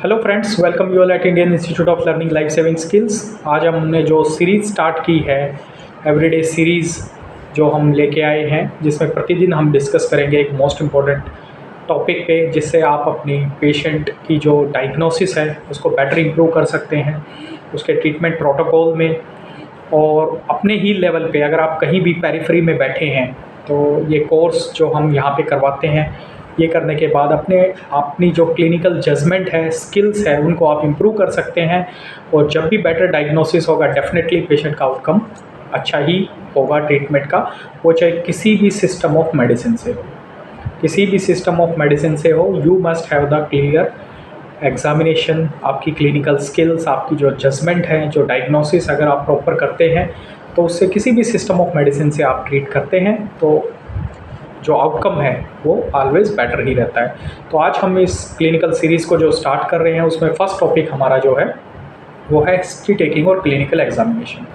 Hello friends, welcome you all at Indian institute of learning life saving skills. आज हमने जो series start की है एवरीडे सीरीज़ जो हम लेके आए हैं, जिसमें प्रतिदिन हम डिस्कस करेंगे एक मोस्ट इम्पॉर्टेंट टॉपिक पे, जिससे आप अपनी पेशेंट की जो डायग्नोसिस है उसको बेटर इम्प्रूव कर सकते हैं, उसके ट्रीटमेंट प्रोटोकॉल में और अपने ही लेवल पे। अगर आप कहीं भी पेरिफेरी में बैठे हैं तो ये कोर्स जो हम यहाँ पे करवाते हैं, ये करने के बाद अपनी जो क्लिनिकल जजमेंट है, स्किल्स है, उनको आप इम्प्रूव कर सकते हैं। और जब भी बेटर डायग्नोसिस होगा, डेफिनेटली पेशेंट का आउटकम अच्छा ही होगा ट्रीटमेंट का, वो चाहे किसी भी सिस्टम ऑफ मेडिसिन से हो। किसी भी सिस्टम ऑफ मेडिसिन से हो, you must have the clear examination. आपकी क्लिनिकल स्किल्स, आपकी जो जजमेंट है, जो डायग्नोसिस अगर आप प्रॉपर करते हैं तो उससे किसी भी सिस्टम ऑफ मेडिसिन से आप ट्रीट करते हैं तो जो आउटकम है वो ऑलवेज बेटर ही रहता है। तो आज हम इस क्लिनिकल सीरीज़ को जो स्टार्ट कर रहे हैं, उसमें फर्स्ट टॉपिक हमारा जो है वो है हिस्ट्री टेकिंग और क्लिनिकल एग्जामिनेशन।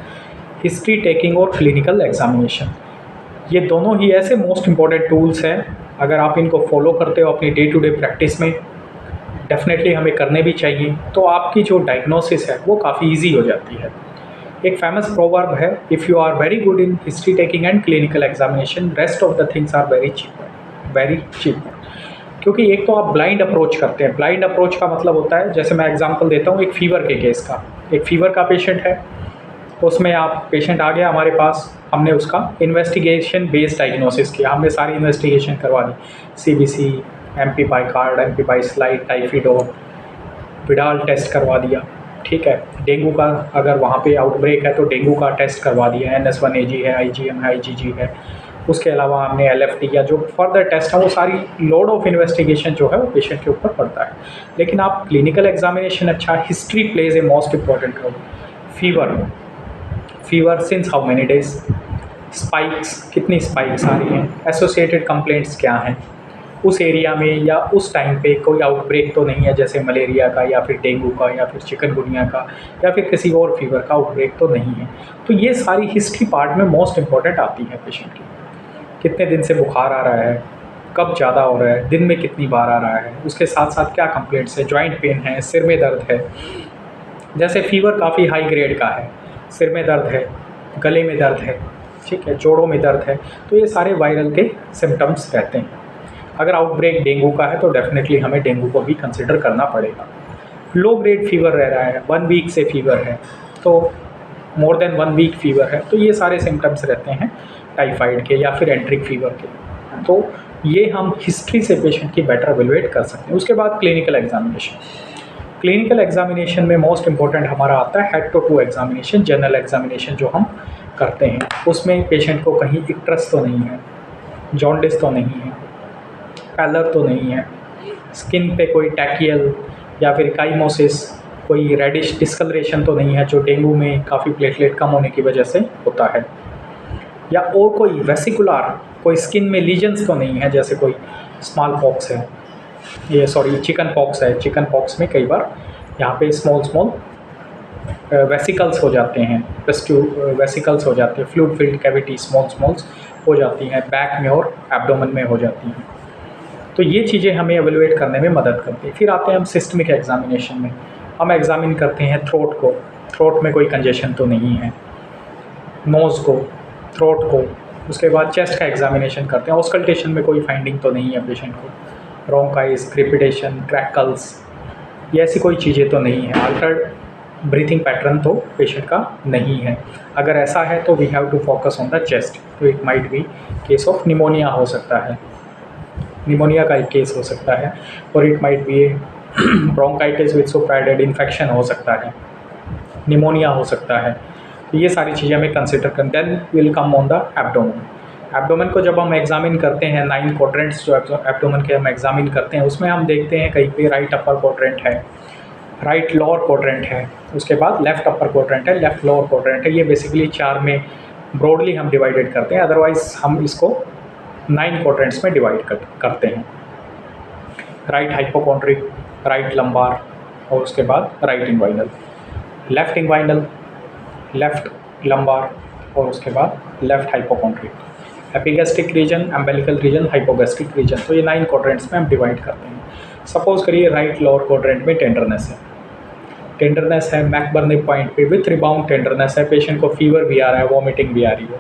हिस्ट्री टेकिंग और क्लिनिकल एग्जामिनेशन, ये दोनों ही ऐसे मोस्ट इम्पॉर्टेंट टूल्स हैं। अगर आप इनको फॉलो करते हो अपनी डे टू डे प्रैक्टिस में, डेफिनेटली हमें करने भी चाहिए, तो आपकी जो डायग्नोसिस है वो काफ़ी ईजी हो जाती है। एक फेमस प्रोवर्ब है, if you are very good in history taking and clinical examination, rest of the things are very cheap. क्योंकि एक तो आप ब्लाइंड अप्रोच करते हैं। ब्लाइंड अप्रोच का मतलब होता है, जैसे मैं एग्जांपल देता हूँ एक फ़ीवर के केस का। एक फ़ीवर का पेशेंट है, उसमें आप पेशेंट आ गया हमारे पास, हमने उसका इन्वेस्टिगेशन बेस्ड डायग्नोसिस किया, हमने सारी इन्वेस्टिगेशन करवा दी, CBC, MP by card, MP by slide, Typhidot, Widal test करवा दिया। ठीक है, डेंगू का अगर वहाँ पे आउटब्रेक है तो डेंगू का टेस्ट करवा दिया, NS1AG है, IgM है, IgG है। उसके अलावा हमने LFT या जो फर्दर टेस्ट है, वो सारी लोड ऑफ इन्वेस्टिगेशन जो है वो पेशेंट के ऊपर पड़ता है। लेकिन आप क्लिनिकल एग्जामिनेशन अच्छा, history plays a most important role. Fever since how many days, spikes, कितनी स्पाइक्स आ रही हैं, एसोसिएटेड कंप्लेंट्स क्या हैं, उस एरिया में या उस टाइम पे कोई आउटब्रेक तो नहीं है, जैसे मलेरिया का या फिर डेंगू का या फिर चिकनगुनिया का या फिर किसी और फीवर का आउटब्रेक तो नहीं है। तो ये सारी हिस्ट्री पार्ट में मोस्ट इम्पॉर्टेंट आती है पेशेंट की। कितने दिन से बुखार आ रहा है, कब ज़्यादा हो रहा है, दिन में कितनी बार आ रहा है, उसके साथ साथ क्या कंप्लेंट्स है, जॉइंट पेन है, सिर में दर्द है। जैसे फीवर काफ़ी हाई ग्रेड का है, सिर में दर्द है, गले में दर्द है, ठीक है, जोड़ों में दर्द है, तो ये सारे वायरल के सिम्टम्स रहते हैं। अगर आउटब्रेक डेंगू का है तो डेफिनेटली हमें डेंगू को भी कंसिडर करना पड़ेगा। लो ग्रेड फीवर रह रहा है, 1 वीक से फीवर है, तो मोर देन 1 वीक फीवर है, तो ये सारे सिम्टम्स रहते हैं टाइफाइड के या फिर एंट्रिक फीवर के। तो ये हम हिस्ट्री से पेशेंट की बेटर एवेलुएट कर सकते हैं। उसके बाद क्लिनिकल एग्जामिनेशन। क्लिनिकल एग्जामिनेशन में मोस्ट इम्पॉर्टेंट हमारा आता है head to toe examination, general examination जो हम करते हैं। उसमें पेशेंट को कहीं इक्ट्रस तो नहीं है, जॉन्डिस तो नहीं है, पैलर तो नहीं है, स्किन पे कोई टैकियल या फिर काइमोसिस, कोई रेडिश डिस्कलरेशन तो नहीं है जो डेंगू में काफ़ी प्लेटलेट कम होने की वजह से होता है, या और कोई वेसिकुलर, कोई स्किन में लीजन्स तो नहीं है, जैसे कोई स्मॉल पॉक्स है, चिकन पॉक्स है। चिकन पॉक्स में कई बार यहाँ पे स्मॉल वेसिकल्स हो जाते हैं, वेसिकल्स हो जाते हैं, फ्लूइड फिल्ड कैविटी स्मॉल्स हो जाती हैं, बैक में और एब्डोमेन में हो जाती हैं। तो ये चीज़ें हमें एवेलुएट करने में मदद करती है। फिर आते हैं हम सिस्टमिक एग्जामिनेशन में। हम एग्जामिन करते हैं थ्रोट को, थ्रोट में कोई कंजेशन तो नहीं है, नोज़ को, थ्रोट को। उसके बाद चेस्ट का एग्जामिनेशन करते हैं, ऑस्कल्टेशन में कोई फाइंडिंग तो नहीं है पेशेंट को, ब्रोंकाइटिस, क्रेपिटेशन, क्रैकल्स, ये ऐसी कोई चीज़ें तो नहीं है, अल्टर्ड ब्रीथिंग पैटर्न तो पेशेंट का नहीं है। अगर ऐसा है तो we have to focus on the chest. तो it might be case of pneumonia हो सकता है, निमोनिया का एक केस हो सकता है, और it might be a bronchitis with superadded infection हो सकता है, निमोनिया हो सकता है। तो ये सारी चीज़ें हमें कंसिडर करते हैं। Then will come on the abdomen. Abdomen को जब हम एग्जामिन करते हैं, 9 क्वाड्रेंट्स जो एब्डोमेन के हम एग्जामिन करते हैं, उसमें हम देखते हैं कहीं पे राइट अपर क्वाड्रेंट है, राइट लोअर क्वाड्रेंट है, उसके बाद लेफ्ट अपर क्वाड्रेंट है, लेफ्ट लोअर क्वाड्रेंट है। ये बेसिकली 4 में ब्रॉडली हम डिवाइडेड करते हैं, अदरवाइज हम इसको 9 क्वाड्रेंट्स में डिवाइड करते हैं। राइट हाइपोकॉन्ड्रिक, राइट लंबार, और उसके बाद right inguinal, left inguinal, left lumbar, और उसके बाद left hypochondriac, epigastric region, umbilical region, hypogastric region. तो ये 9 क्वाड्रेंट्स में हम डिवाइड करते हैं। सपोज करिए राइट लोअर क्वाड्रेंट में टेंडरनेस है मैकबर्ने पॉइंट पे विथ रिबाउंड टेंडरनेस है, पेशेंट को फीवर भी आ रहा है, वॉमिटिंग भी आ रही है।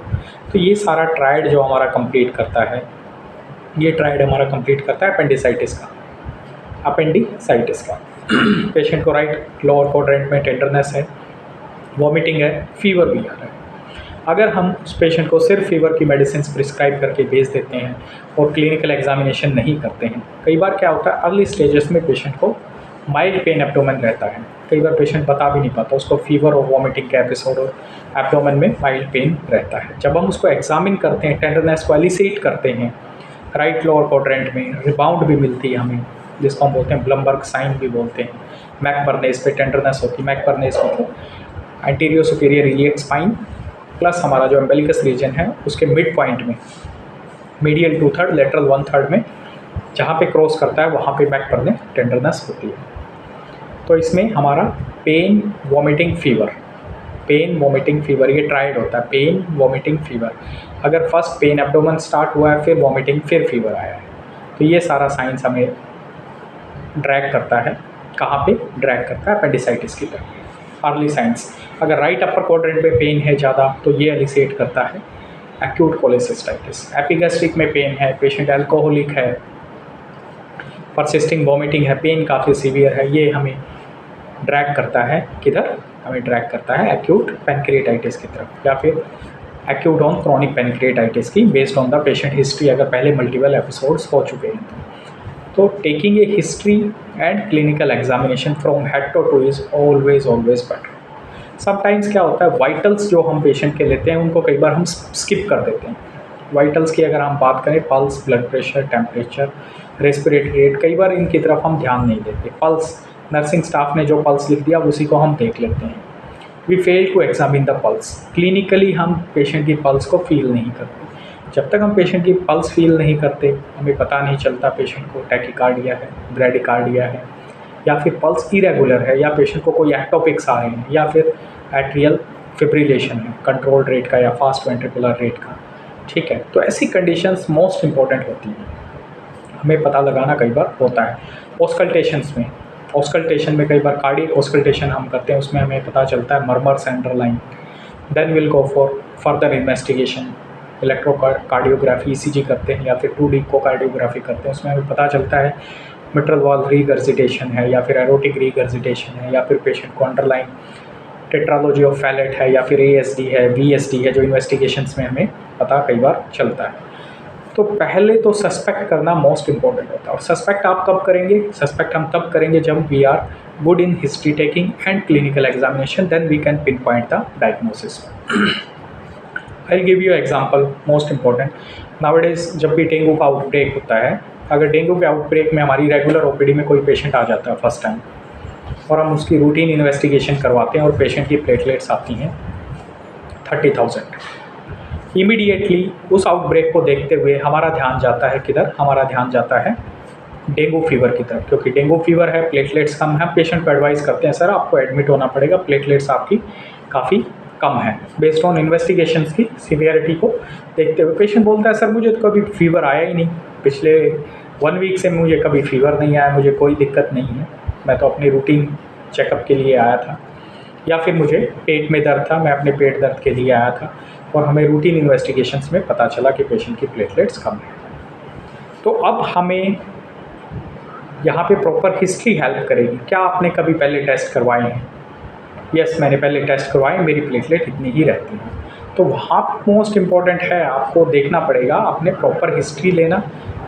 तो ये सारा ट्रायड जो हमारा कंप्लीट करता है, ये ट्रायड हमारा कंप्लीट करता है अपेंडिसाइटिस का। पेशेंट को राइट लोअर क्वाड्रेंट में टेंडरनेस है, वॉमिटिंग है, फीवर भी आ रहा है। अगर हम उस पेशेंट को सिर्फ फीवर की मेडिसिन प्रिस्क्राइब करके भेज देते हैं और क्लिनिकल एग्जामिनेशन नहीं करते हैं, कई बार क्या होता है अर्ली स्टेजेस में पेशेंट को माइल्ड पेन एब्डोमेन रहता है, कई बार पेशेंट बता भी नहीं पाता, उसको फीवर और वॉमिटिंग का एपिसोड और एब्डोमेन में माइल्ड पेन रहता है। जब हम उसको एग्जामिन करते हैं, टेंडरनेस को एलिसिएट करते हैं, राइट लोअर क्वाड्रेंट में रिबाउंड भी मिलती है हमें, जिसको हम बोलते हैं ब्लमबर्ग साइन भी बोलते हैं। मैकबर्नेस पे टेंडरनेस होती है, मैकबर्नेस मतलब anterior superior iliac spine plus हमारा जो एम्बेलिकस रीजन है उसके मिड पॉइंट में, मीडियल 2/3 लेटरल 1/3 में जहाँ पे क्रॉस करता है वहाँ पे मैकबर्ने टेंडरनेस होती है। तो इसमें हमारा पेन वॉमिटिंग फीवर ये ट्रायड होता है, पेन वॉमिटिंग फीवर। अगर फर्स्ट पेन एब्डोमेन स्टार्ट हुआ है, फिर वॉमिटिंग, फिर फीवर आया है, तो ये सारा साइंस हमें ड्रैग करता है, कहाँ पे ड्रैग करता है, अपेंडिसाइटिस की तरफ। अर्ली साइंस, अगर राइट अपर क्वाड्रेंट पे पेन है ज़्यादा तो ये एलिसिएट करता है एक्यूट कोलेसिस्टाइटिस। एपिगैस्ट्रिक में पेन है, पेशेंट अल्कोहलिक है, परसिस्टिंग वॉमिटिंग है, पेन काफ़ी सीवियर है, ये हमें ड्रैग करता है किधर, हमें ड्रैग करता है एक्यूट पैनक्रिएटाइटिस की तरफ, या फिर एक्यूट ऑन क्रॉनिक पैनक्रिएटाइटिस की based on the patient history, अगर पहले मल्टीपल एपिसोड्स हो चुके हैं तो taking a history and clinical examination from head to toe is always better. Sometimes क्या होता है, वाइटल्स जो हम पेशेंट के लेते हैं उनको कई बार हम स्किप कर देते हैं। वाइटल्स की अगर हम बात करें, pulse, blood pressure, temperature, respiratory rate, कई बार इनकी तरफ हम ध्यान नहीं देते। पल्स, नर्सिंग स्टाफ ने जो पल्स लिख दिया उसी को हम देख लेते हैं। We fail to examine the pulse. Clinically हम पेशेंट की पल्स को फील नहीं करते। जब तक हम पेशेंट की पल्स फील नहीं करते, हमें पता नहीं चलता पेशेंट को टैकीकार्डिया है, ब्रैडीकार्डिया है, या फिर पल्स इरेगुलर है, या पेशेंट को कोई एक्टोपिक्स आ रहे हैं, या फिर एट्रियल फिब्रिलेशन है, कंट्रोल रेट का या फास्ट वेंट्रिकुलर रेट का। ठीक है, तो ऐसी कंडीशंस मोस्ट इंपॉर्टेंट होती हैं, हमें पता लगाना कई बार होता है। ऑस्कल्टेशन में कई बार कार्डियक ऑस्कल्टेशन हम करते हैं, उसमें हमें पता चलता है murmurs underline. Then will go for further investigation, electrocardiography ECG करते हैं, या फिर 2D इकोकार्डियोग्राफी करते हैं, उसमें हमें पता चलता है मिट्रल वॉल रीगर्जिटेशन है, या फिर एरोटिक रीगर्जिटेशन है, या फिर पेशेंट को अंडरलाइन टेट्रालॉजी ऑफ फैलेट है, या फिर ASD है, VSD है, जो इन्वेस्टिगेशंस में हमें पता कई बार चलता है। तो पहले तो सस्पेक्ट करना मोस्ट इंपॉर्टेंट होता है। और सस्पेक्ट आप कब करेंगे? सस्पेक्ट हम तब करेंगे जब we are good in history taking and clinical examination, then we can pin point the diagnosis. I give you example most important. Nowadays जब भी डेंगू का आउटब्रेक होता है, अगर डेंगू के आउटब्रेक में हमारी रेगुलर OPD में कोई पेशेंट आ जाता है फर्स्ट टाइम, और हम उसकी रूटीन इन्वेस्टिगेशन करवाते हैं और पेशेंट की प्लेटलेट्स आती हैं 30,000, इमीडिएटली उस आउटब्रेक को देखते हुए हमारा ध्यान जाता है किधर? हमारा ध्यान जाता है डेंगू फीवर की तरफ, क्योंकि डेंगू फीवर है, प्लेटलेट्स कम है। पेशेंट को एडवाइस करते हैं सर आपको एडमिट होना पड़ेगा, प्लेटलेट्स आपकी काफ़ी कम है। बेस्ड ऑन इन्वेस्टिगेशंस की सीवियरिटी को देखते हुए पेशेंट बोलता है सर मुझे तो कभी फीवर आया ही नहीं, पिछले 1 वीक से मुझे कभी फीवर नहीं आया, मुझे कोई दिक्कत नहीं है, मैं तो अपनी रूटीन चेकअप के लिए आया था, या फिर मुझे पेट में दर्द था, मैं अपने पेट दर्द के लिए आया था, और हमें रूटीन इन्वेस्टिगेशंस में पता चला कि पेशेंट की प्लेटलेट्स कम है। तो अब हमें यहाँ पे प्रॉपर हिस्ट्री हेल्प करेगी। क्या आपने कभी पहले टेस्ट करवाए हैं? यस, मैंने पहले टेस्ट करवाए, मेरी प्लेटलेट इतनी ही रहती है। तो वहाँ मोस्ट इम्पॉर्टेंट है, आपको देखना पड़ेगा, आपने प्रॉपर हिस्ट्री लेना,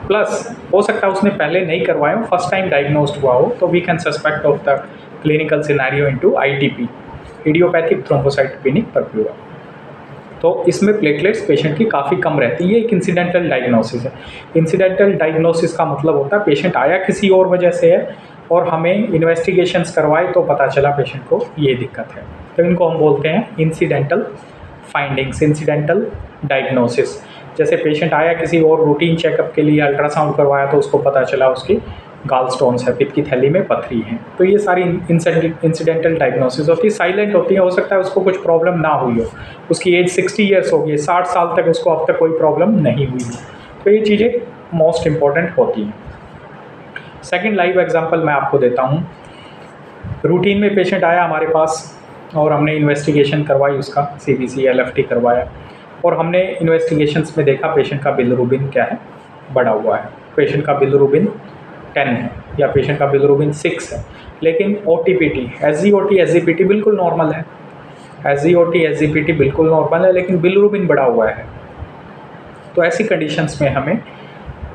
प्लस हो सकता है उसने पहले नहीं करवाए हो, फर्स्ट टाइम डायग्नोस्ड हुआ हो, तो we can suspect of the clinical scenario into ITP, idiopathic thrombocytopenic purpura. तो इसमें प्लेटलेट्स पेशेंट की काफ़ी कम रहती है। ये एक इंसिडेंटल डायग्नोसिस है। इंसिडेंटल डायग्नोसिस का मतलब होता है पेशेंट आया किसी और वजह से है और हमें इन्वेस्टिगेशंस करवाए तो पता चला पेशेंट को ये दिक्कत है, तो इनको हम बोलते हैं इंसिडेंटल फाइंडिंग्स, इंसिडेंटल डायग्नोसिस। जैसे पेशेंट आया किसी और रूटीन चेकअप के लिए, अल्ट्रासाउंड करवाया तो उसको पता चला उसकी गाल स्टोन्स है, पित्त की थैली में पथरी है। तो ये सारी इंसिडेंटल डायग्नोसिस होती है, साइलेंट होती है। हो सकता है उसको कुछ प्रॉब्लम ना हुई हो, उसकी एज 60 ईयर्स हो गई, 60 साल तक उसको अब तक कोई प्रॉब्लम नहीं हुई हो, तो ये चीज़ें मोस्ट इम्पॉर्टेंट होती हैं। सेकंड लाइव एग्जांपल मैं आपको देता हूँ। रूटीन में पेशेंट आया हमारे पास और हमने इन्वेस्टिगेशन करवाई, उसका CBC LFT करवाया, और हमने इन्वेस्टिगेशंस में देखा पेशेंट का बिलिरुबिन क्या है, बढ़ा हुआ है। पेशेंट का बिलिरुबिन 10 है या पेशेंट का बिलिरुबिन 6 है, लेकिन OTPT SGOT SGPT बिल्कुल नॉर्मल है। SGOT SGPT बिल्कुल नॉर्मल है, लेकिन बिलिरुबिन बढ़ा हुआ है। तो ऐसी कंडीशंस में हमें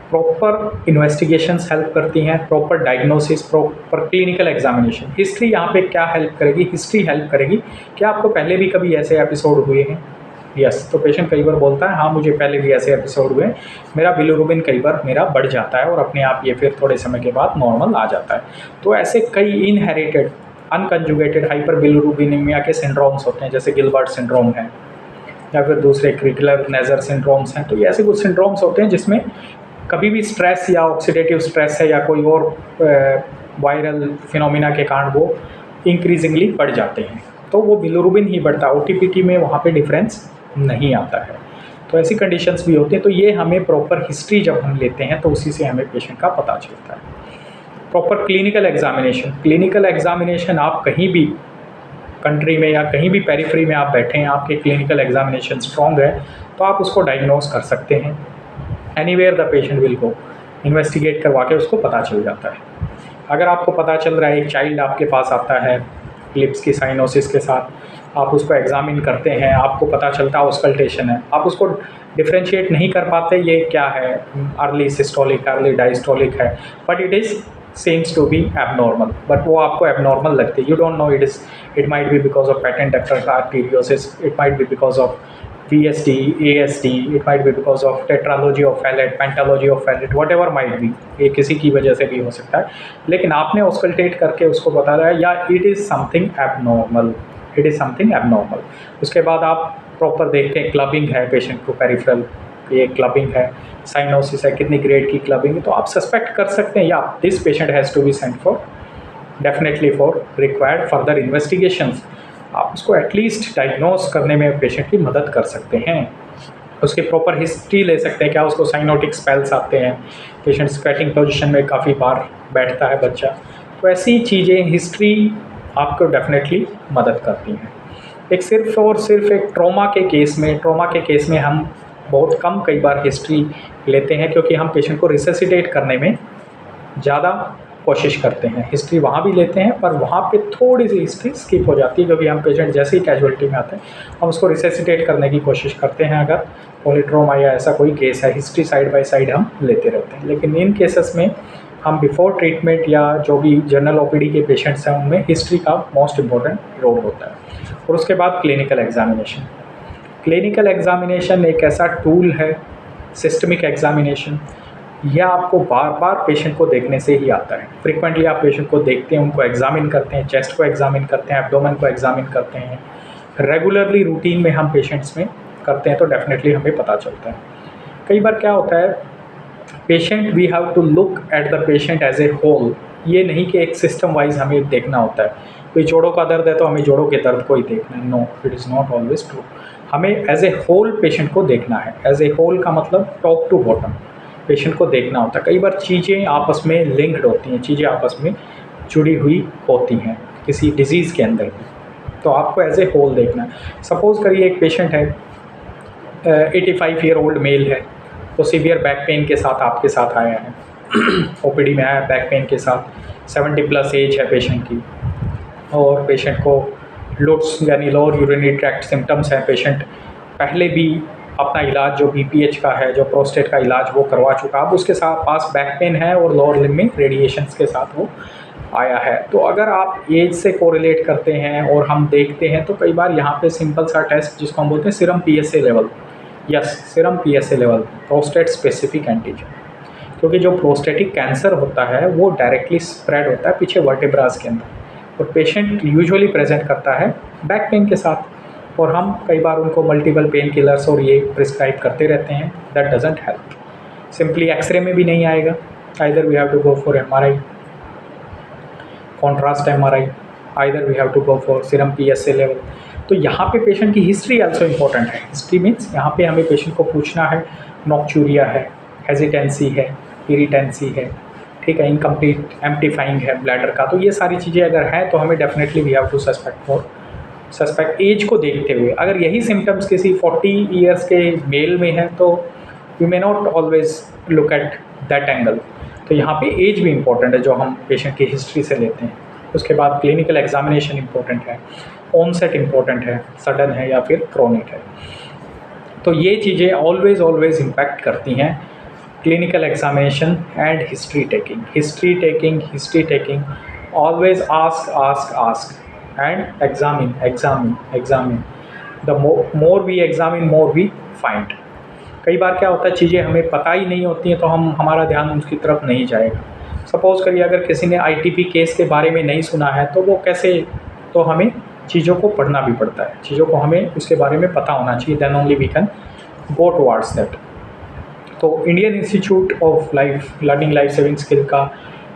प्रॉपर इन्वेस्टिगेशंस हेल्प करती हैं, proper diagnosis, proper clinical examination. History यहाँ पे क्या हेल्प करेगी? हिस्ट्री हेल्प करेगी। क्या आपको पहले भी कभी ऐसे एपिसोड हुए हैं? यस। तो पेशेंट कई बार बोलता है हाँ मुझे पहले भी ऐसे एपिसोड हुए, मेरा बिलिरुबिन कई बार मेरा बढ़ जाता है और अपने आप ये फिर थोड़े समय के बाद नॉर्मल आ जाता है। तो ऐसे कई इनहेरिटेड अनकंजुगेटेड हाइपर बिलिरुबिनेमिया के सिंड्रोम्स होते हैं, जैसे गिलबर्ट सिंड्रोम है या फिर दूसरे क्रिकलर नेजर सिंड्रोम्स हैं। तो ये ऐसे कुछ सिंड्रोम्स होते हैं जिसमें कभी भी स्ट्रेस या ऑक्सीडेटिव स्ट्रेस है या कोई और वायरल फिनोमिना के कारण वो इंक्रीजिंगली बढ़ जाते हैं, तो वो बिलिरुबिन ही बढ़ता है। OTPT में वहाँ पे डिफरेंस नहीं आता है। तो ऐसी कंडीशंस भी होती हैं। तो ये हमें प्रॉपर हिस्ट्री जब हम लेते हैं तो उसी से हमें पेशेंट का पता चलता है। प्रॉपर क्लिनिकल एग्जामिनेशन आप कहीं भी कंट्री में या कहीं भी पेरिफेरी में आप बैठे हैं, आपके क्लिनिकल एग्जामिनेशन स्ट्रॉन्ग है तो आप उसको डायग्नोज कर सकते हैं। Anywhere the patient will go, investigate करवा के उसको पता चल जाता है। अगर आपको पता चल रहा है एक चाइल्ड आपके पास आता है लिप्स की साइनोसिस के साथ, आप उसको एग्जामिन करते हैं, आपको पता चलता है ऑस्कल्टेशन है, आप उसको डिफ्रेंशिएट नहीं कर पाते ये क्या है, अर्ली सिस्टोलिक अर्ली डायस्टोलिक है, but it is seems to be abnormal, but वो आपको abnormal लगते हैं, you don't know it might be because of patent ductal arteriosis, it might be because of VSD, ASD, it might be because of tetralogy of Fallot, pentalogy of Fallot, whatever might be, ये किसी की वजह से भी हो सकता है, लेकिन आपने ऑस्कल्टेट करके उसको बता रहा है या it is something abnormal। उसके बाद आप प्रॉपर देखते हैं क्लबिंग है पेशेंट को पेरिफेरल, ये क्लबिंग है, साइनोसिस है, कितनी ग्रेड की क्लबिंग है, तो आप सस्पेक्ट कर सकते हैं या this patient has to be sent for definitely for required further investigations. आप उसको एटलीस्ट डायग्नोज करने में पेशेंट की मदद कर सकते हैं। उसकी प्रॉपर हिस्ट्री ले सकते हैं, क्या उसको साइनोटिक स्पेल्स आते हैं, पेशेंट स्क्वेटिंग पोजिशन में काफ़ी बार बैठता है बच्चा, तो ऐसी चीज़ें हिस्ट्री आपको डेफिनेटली मदद करती हैं। एक सिर्फ और सिर्फ एक ट्रॉमा के केस में हम बहुत कम कई बार हिस्ट्री लेते हैं, क्योंकि हम पेशेंट को रिससिटेट करने में ज़्यादा कोशिश करते हैं। हिस्ट्री वहाँ भी लेते हैं पर वहाँ पे थोड़ी सी हिस्ट्री स्किप हो जाती है, क्योंकि हम पेशेंट जैसे ही कैजुअलिटी में आते हैं हम उसको रिससिटेट करने की कोशिश करते हैं। अगर पॉलीट्रोमा या ऐसा कोई केस है, हिस्ट्री साइड बाय साइड हम लेते रहते हैं, लेकिन इन केसेस में हम बिफोर ट्रीटमेंट या जो भी जनरल OPD के पेशेंट्स हैं उनमें हिस्ट्री का मोस्ट इम्पॉर्टेंट रोल होता है। और उसके बाद क्लिनिकल एग्जामिनेशन एक ऐसा टूल है, सिस्टमिक एग्जामिनेशन, यह आपको बार बार पेशेंट को देखने से ही आता है। फ्रिक्वेंटली आप पेशेंट को देखते हैं, उनको एग्जामिन करते हैं, चेस्ट को एग्जामिन करते हैं, एब्डोमेन को एग्जामिन करते हैं, रेगुलरली रूटीन में हम पेशेंट्स में करते हैं, तो डेफिनेटली हमें पता चलता है। कई बार क्या होता है, patient we have to look at the patient as a whole, ये नहीं कि एक सिस्टम वाइज हमें देखना होता है। कोई जोड़ों का दर्द है तो हमें जोड़ों के दर्द को ही देखना है, no, it is not always true. हमें एज ए होल पेशेंट को देखना है। एज ए होल का मतलब टॉप टू बॉटम पेशेंट को देखना होता है। कई बार चीज़ें आपस में लिंक्ड होती हैं, चीज़ें आपस में जुड़ी हुई होती हैं किसी डिजीज़ के अंदर भी, तो आपको एज ए होल देखना है। सपोज़ करिए एक पेशेंट है, 85 ईयर ओल्ड मेल है, तो सीवियर बैक पेन के साथ आपके साथ आया है, OPD में आया बैक पेन के साथ, 70+ एज है पेशेंट की, और पेशेंट को लुट्स यानी लोअर यूरिनरी ट्रैक्ट सिम्टम्स हैं। पेशेंट पहले भी अपना इलाज जो BPH का है, जो प्रोस्टेट का इलाज वो करवा चुका, अब उसके साथ पास बैक पेन है और लोअर लिम्ब में रेडिएशंस के साथ वो आया है। तो अगर आप एज से कोरिलेट करते हैं और हम देखते हैं तो कई बार यहाँ पे सिंपल सा टेस्ट जिसको हम बोलते हैं serum PSA level, serum PSA level, prostate specific antigen, क्योंकि जो प्रोस्टेटिक कैंसर होता है वो डायरेक्टली स्प्रेड होता है पीछे वर्टेब्रास के अंदर, और पेशेंट यूजुअली प्रेजेंट करता है बैक पेन के साथ, और हम कई बार उनको मल्टीपल पेन किलर्स और ये प्रिस्क्राइब करते रहते हैं। That doesn't help. Simply x ray में भी नहीं आएगा, either we have to go for MRI, contrast MRI, either we have to go for serum PSA level. तो यहाँ पे पेशेंट की हिस्ट्री आल्सो इम्पोर्टेंट है। हिस्ट्री मीन्स यहाँ पे हमें पेशेंट को पूछना है, नॉक्चूरिया है, हेजिटेंसी है, इरिटेंसी है, ठीक है, इनकम्प्लीट एम्प्लीफाइंग है ब्लैडर का, तो ये सारी चीज़ें अगर हैं तो हमें definitely we have to suspect age को देखते हुए। अगर यही सिम्टम्स किसी 40 ईयर्स के मेल में है तो we may not always look at that angle. तो यहाँ पे एज भी इम्पोर्टेंट है जो हम पेशेंट की हिस्ट्री से लेते हैं। उसके बाद क्लिनिकल एग्जामिनेशन इम्पोर्टेंट है, ऑनसेट इम्पोर्टेंट है, सडन है या फिर क्रोनिक है। तो ये चीज़ें ऑलवेज इम्पैक्ट करती हैं clinical examination and history taking always ask and examine the more we examine more we find. कई बार क्या होता है, चीज़ें हमें पता ही नहीं होती हैं तो हमारा ध्यान उसकी तरफ नहीं जाएगा। सपोज़ करिए अगर किसी ने ITP केस के बारे में नहीं सुना है तो वो कैसे, तो हमें चीज़ों को पढ़ना भी पड़ता है, चीज़ों को हमें उसके बारे में पता होना चाहिए, then only we can go towards that. तो Indian institute of learning life saving skill का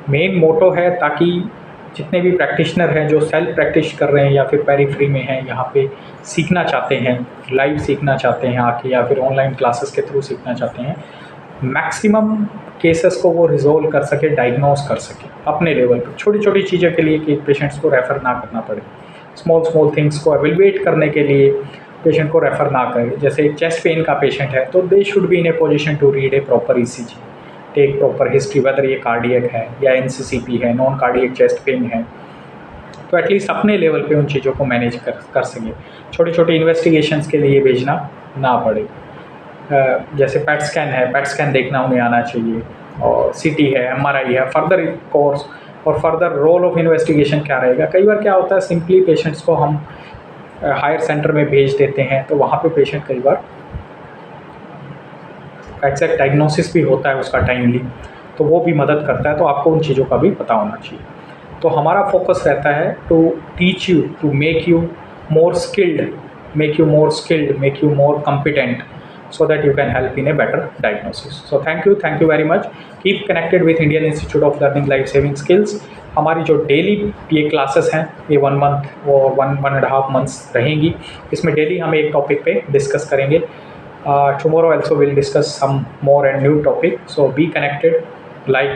मेन मोटो है, ताकि जितने भी प्रैक्टिशनर हैं जो सेल्फ प्रैक्टिस कर रहे हैं या फिर पेरीफ्री में हैं, यहाँ पे सीखना चाहते हैं, लाइव सीखना चाहते हैं आके, या फिर ऑनलाइन क्लासेस के थ्रू सीखना चाहते हैं, मैक्सिमम केसेस को वो रिजोल्व कर सके, डायग्नोज कर सके अपने लेवल पर। छोटी छोटी चीज़ों के लिए कि पेशेंट्स को रेफ़र ना करना पड़े, स्मॉल थिंग्स को एवेलुएट करने के लिए पेशेंट को रेफ़र ना करें। जैसे चेस्ट पेन का पेशेंट है तो they should be in a position to read a proper ECG, take proper history, whether ये कार्डियक है या NCCP है, नॉन कार्डियक चेस्ट पेन है, तो एटलीस्ट अपने लेवल पे उन चीज़ों को मैनेज कर सके। छोटे छोटे इन्वेस्टिगेशंस के लिए भेजना ना पड़े। जैसे पैट स्कैन देखना उन्हें आना चाहिए, और CT है, MRI है, फर्दर कोर्स और फर्दर रोल ऑफ इन्वेस्टिगेशन क्या रहेगा। कई बार क्या होता है, सिंपली पेशेंट्स को हम हायर सेंटर में भेज देते हैं तो वहाँ पे पेशेंट कई बार एग्जैक्ट डायग्नोसिस भी होता है उसका टाइमली, तो वो भी मदद करता है। तो आपको उन चीज़ों का भी पता होना चाहिए। तो हमारा फोकस रहता है to teach you, to make you more skilled, make you more competent, so that you can help in a better diagnosis. So thank you very much. Keep connected with Indian Institute of Learning Life Saving Skills. हमारी जो daily ये classes हैं ये 1 month और 1.5 months रहेंगी। इसमें daily हम एक टॉपिक पे डिस्कस करेंगे। Tomorrow also we'll discuss some more and new topic. So be connected, like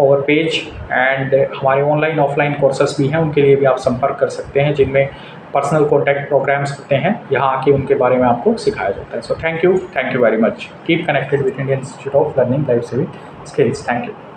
our page, and हमारे ऑनलाइन ऑफलाइन कोर्सेस भी हैं, उनके लिए भी आप संपर्क कर सकते हैं, जिनमें पर्सनल कॉन्टैक्ट प्रोग्राम्स होते हैं, यहाँ आके उनके बारे में आपको सिखाया जाता है। So thank you very much. Keep connected with Indian institute of learning life saving skills. Thank you.